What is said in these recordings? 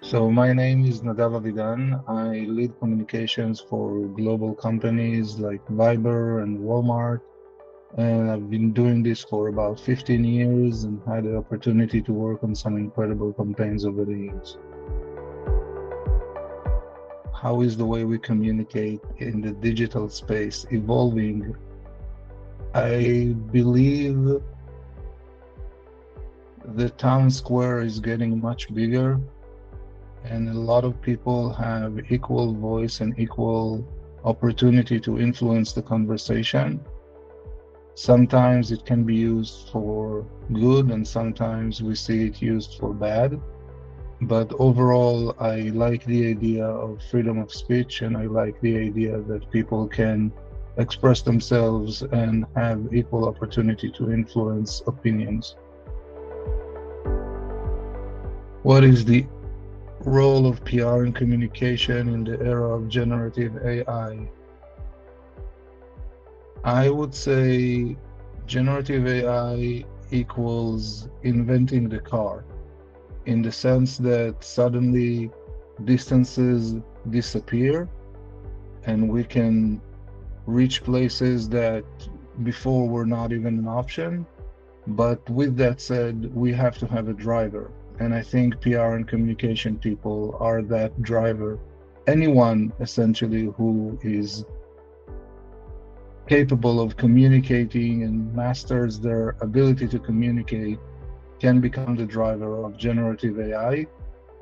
So my name is Nadav Avidan. I lead communications for global companies like Viber and Walmart, and I've been doing this for about 15 years and had the opportunity to work on some incredible campaigns over the years. How is the way we communicate in the digital space evolving? I believe the town square is getting much bigger, and a lot of people have equal voice and equal opportunity to influence the conversation. Sometimes it can be used for good, and sometimes we see it used for bad. But overall, I like the idea of freedom of speech, and I like the idea that people can express themselves and have equal opportunity to influence opinions. What is the role of PR and communication in the era of generative AI? I would say generative AI equals inventing the car, in the sense that suddenly distances disappear and we can reach places that before were not even an option. But with that said, we have to have a driver. And I think PR and communication people are that driver. Anyone essentially who is capable of communicating and masters their ability to communicate can become the driver of generative AI.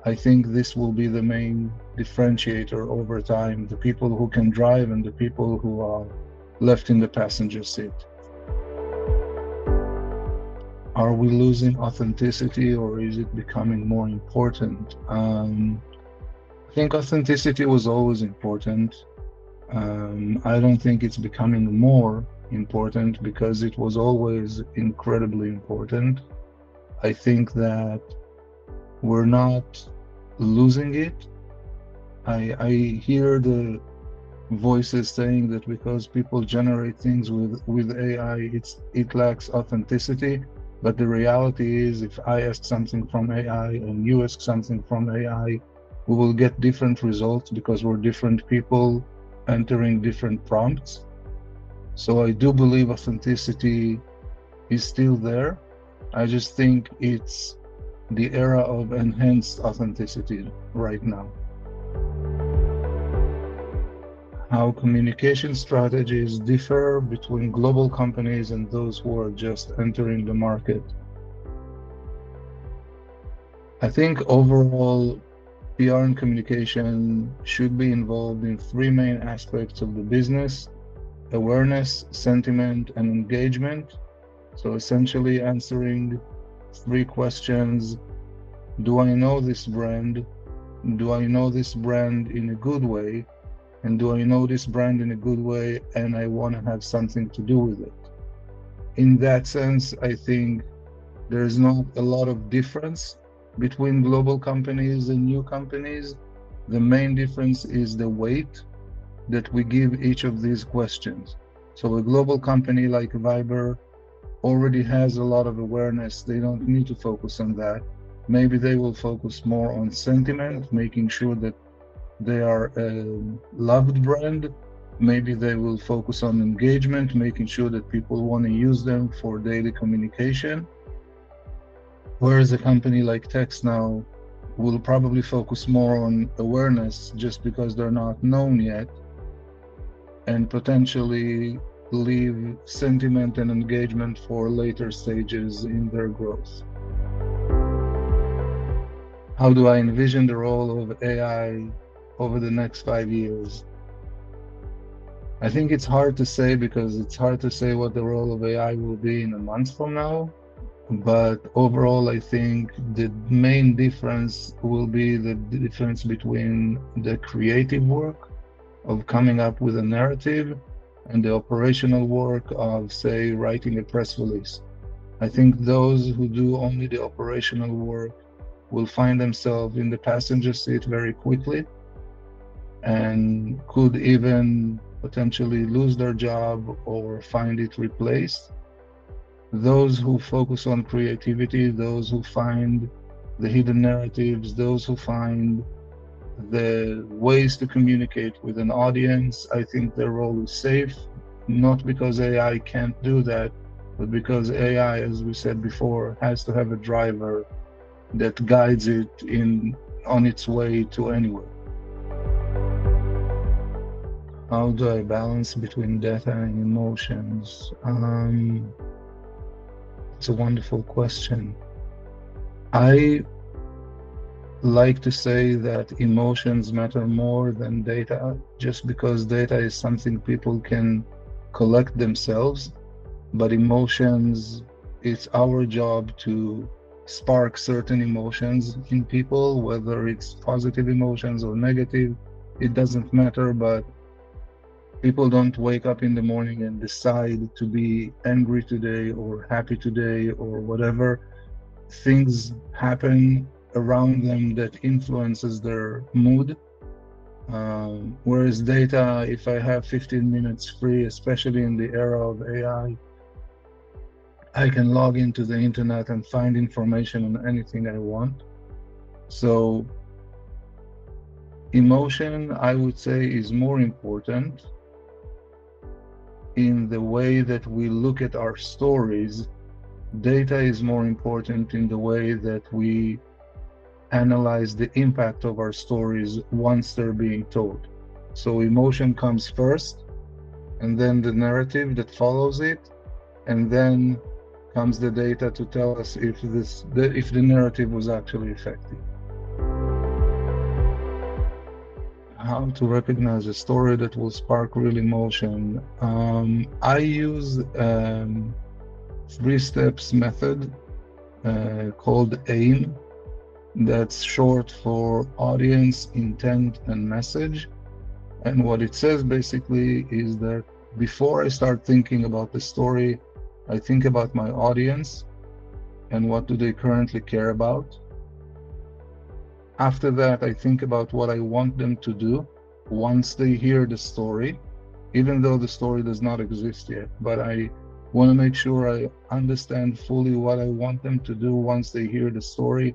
I think this will be the main differentiator over time, the people who can drive and the people who are left in the passenger seat. Are we losing authenticity or is it becoming more important? I think authenticity was always important. I don't think it's becoming more important because it was always incredibly important. I think that we're not losing it. I hear the voices saying that because people generate things with AI, it lacks authenticity. But the reality is, if I ask something from AI and you ask something from AI, we will get different results because we're different people entering different prompts. So I do believe authenticity is still there. I just think it's the era of enhanced authenticity right now. How communication strategies differ between global companies and those who are just entering the market. I think overall, PR and communication should be involved in three main aspects of the business: awareness, sentiment, and engagement. So essentially answering three questions. Do I know this brand? Do I know this brand in a good way? And do I know this brand in a good way and I want to have something to do with it? In that sense, I think there's not a lot of difference between global companies and new companies. The main difference is the weight that we give each of these questions. So a global company like Viber already has a lot of awareness. They don't need to focus on that. Maybe they will focus more on sentiment, making sure that they are a loved brand. Maybe they will focus on engagement, making sure that people want to use them for daily communication. Whereas a company like TextNow will probably focus more on awareness just because they're not known yet, and potentially leave sentiment and engagement for later stages in their growth. How do I envision the role of AI over the next 5 years? I think it's hard to say because it's hard to say what the role of AI will be in a month from now. But overall, I think the main difference will be the difference between the creative work of coming up with a narrative and the operational work of, say, writing a press release. I think those who do only the operational work will find themselves in the passenger seat very quickly and could even potentially lose their job or find it replaced. Those who focus on creativity, those who find the hidden narratives, those who find the ways to communicate with an audience. I think their role is safe, not because AI can't do that, but because AI, as we said before, has to have a driver that guides it on its way to anywhere. How do I balance between data and emotions? It's a wonderful question. I like to say that emotions matter more than data, just because data is something people can collect themselves, but emotions, it's our job to spark certain emotions in people, whether it's positive emotions or negative, it doesn't matter, but people don't wake up in the morning and decide to be angry today or happy today or whatever. Things happen around them that influences their mood. Whereas data, if I have 15 minutes free, especially in the era of AI, I can log into the internet and find information on anything I want. So emotion, I would say, is more important in the way that we look at our stories. Data is more important in the way that we analyze the impact of our stories once they're being told. So emotion comes first, and then the narrative that follows it, and then comes the data to tell us if the narrative was actually effective. How to recognize a story that will spark real emotion. I use three steps method called AIM. That's short for audience, intent, and message. And what it says basically is that before I start thinking about the story, I think about my audience and what do they currently care about. After that, I think about what I want them to do once they hear the story, even though the story does not exist yet. But I want to make sure I understand fully what I want them to do once they hear the story.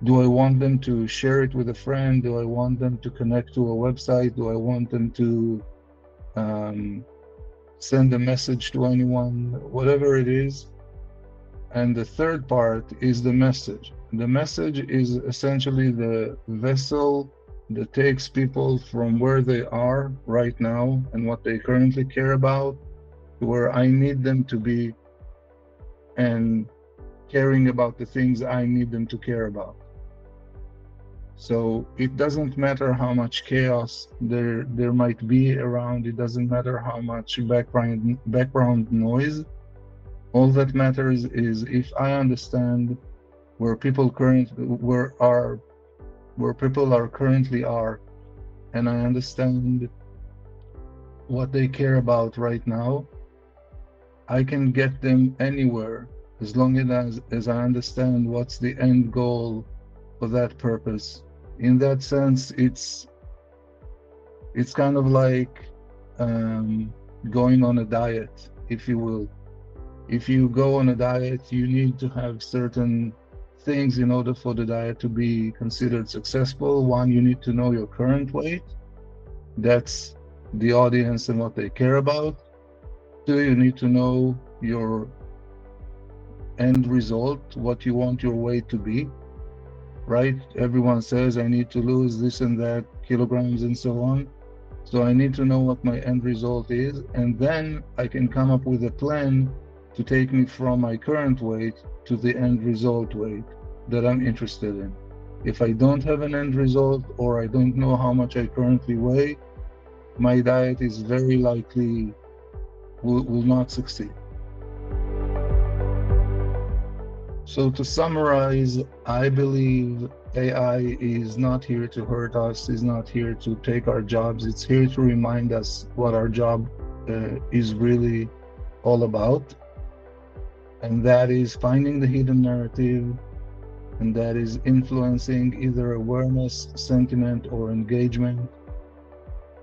Do I want them to share it with a friend? Do I want them to connect to a website? Do I want them to send a message to anyone? Whatever it is. And the third part is the message. The message is essentially the vessel that takes people from where they are right now and what they currently care about to where I need them to be and caring about the things I need them to care about. So it doesn't matter how much chaos there might be around. It doesn't matter how much background noise. All that matters is if I understand where people are currently are, and I understand what they care about right now, I can get them anywhere as long as I understand what's the end goal for that purpose. In that sense, it's kind of like going on a diet, if you will. If you go on a diet, you need to have certain things in order for the diet to be considered successful. One, you need to know your current weight. That's the audience and what they care about. Two, you need to know your end result, what you want your weight to be, right? Everyone says, I need to lose this and that kilograms and so on. So I need to know what my end result is, and then I can come up with a plan to take me from my current weight to the end result weight that I'm interested in. If I don't have an end result, or I don't know how much I currently weigh, my diet is very likely will not succeed. So to summarize, I believe AI is not here to hurt us, is not here to take our jobs. It's here to remind us what our job is really all about. And that is finding the hidden narrative, and that is influencing either awareness, sentiment, or engagement,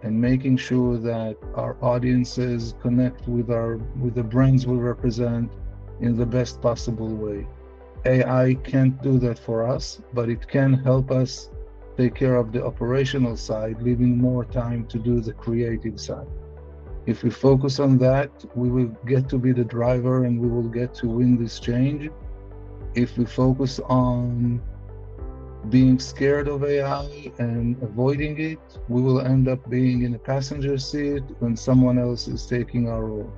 and making sure that our audiences connect with the brands we represent in the best possible way. AI can't do that for us, but it can help us take care of the operational side, leaving more time to do the creative side. If we focus on that, we will get to be the driver and we will get to win this change. If we focus on being scared of AI and avoiding it, we will end up being in a passenger seat when someone else is taking our role.